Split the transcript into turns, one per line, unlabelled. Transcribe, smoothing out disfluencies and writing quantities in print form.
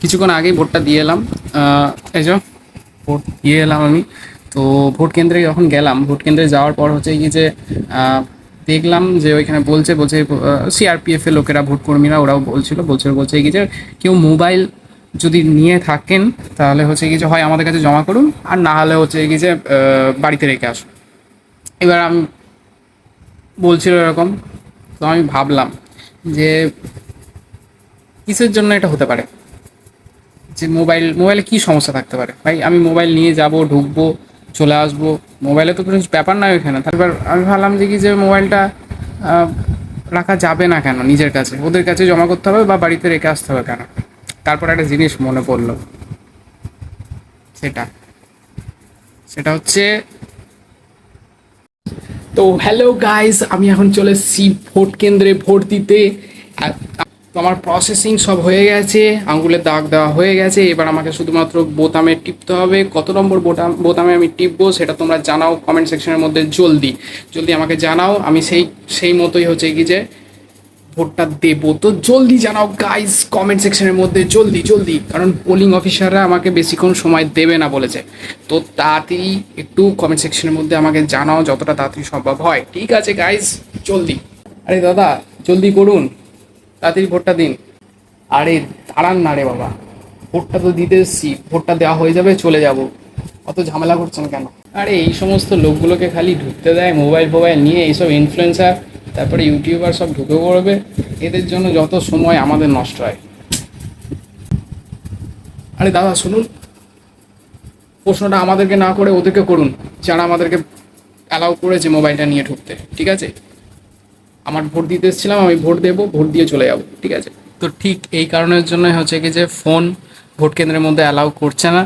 কিছুক্ষণ আগেই ভোটটা দিয়ে এলাম। এই যে ভোট দিয়ে এলাম আমি। তো ভোট কেন্দ্রে যখন গেলাম, ভোট কেন্দ্রে যাওয়ার পর হচ্ছে কি যে দেখলাম যে ওইখানে বলছে সিআরপিএফ এর লোকেরা, ভোট কর্মীরা, ওরাও বলছে কি যে কেউ মোবাইল যদি নিয়ে থাকেন তাহলে হচ্ছে কি যে হয় আমাদের কাছে জমা করুন, আর না হলে হচ্ছে কি যে বাড়িতে রেখে আসুন। এবার আমি বলছিল এরকম, তো আমি ভাবলাম যে কিসের জন্য এটা হতে পারে, যে মোবাইলে কী সমস্যা থাকতে পারে ভাই। আমি মোবাইল নিয়ে যাব, ঢুকবো, চলে আসবো, মোবাইলে তো কোনো ব্যাপার নয় ওইখানে। তারপর আমি ভাবলাম যে কি যে মোবাইলটা আহ, রাখা যাবে না কেন নিজের কাছে, ওদের কাছে জমা করতে হবে বা বাড়িতে রেখে আসতে হবে কেন। তারপর একটা জিনিস মনে পড়লো, সেটা সেটা হচ্ছে, তো হ্যালো গাইস, আমি এখন চলে এসেছি ভোট কেন্দ্রে ভোট দিতে। আর তো আমার প্রসেসিং সব হয়ে গেছে, আঙুলের দাগ দেওয়া হয়ে গেছে। এবার আমাকে শুধুমাত্র বোতামে টিপতে হবে। কত নম্বর বোতামে আমি টিপবো সেটা তোমরা জানাও কমেন্ট সেকশনের মধ্যে, জলদি জলদি আমাকে জানাও। আমি সেই মতোই হচ্ছে কি যে ভোটটা দেবো। তো জলদি জানাও গাইস কমেন্ট সেকশনের মধ্যে, জলদি জলদি, কারণ পোলিং অফিসাররা আমাকে বেশিক্ষণ সময় দেবে না বলেছে। তো তাড়াতাড়ি একটু কমেন্ট সেকশনের মধ্যে আমাকে জানাও, যতটা তাড়াতাড়ি সম্ভব হয়। ঠিক আছে গাইস, জলদি। আরে দাদা, জলদি করুন, তাড়াতাড়ি ভোটটা দিন। আরে দাঁড়ান না রে বাবা, ভোটটা তো দিতে এসছি, ভোটটা দেওয়া হয়ে যাবে চলে যাব, অত ঝামেলা করছেন কেন? আরে এই সমস্ত লোকগুলোকে খালি ঢুকতে দেয় মোবাইল ফোবাইল নিয়ে, এইসব ইনফ্লুয়েন্সার, তারপরে ইউটিউবার সব ঢুকে পড়বে, এদের জন্য যত সময় আমাদের নষ্ট হয়। আরে দাদা শুনুন, প্রশ্নটা আমাদেরকে না করে ওদেরকে করুন, যারা আমাদেরকে অ্যালাউ করেছে মোবাইলটা নিয়ে ঢুকতে। ঠিক আছে, আমার ভোট দিতে এসেছিলাম, আমি ভোট দেবো, ভোট দিয়ে চলে যাব। ঠিক আছে, তো ঠিক এই কারণের জন্য হচ্ছে কি যে ফোন ভোট কেন্দ্রের মধ্যে অ্যালাউ করছে না।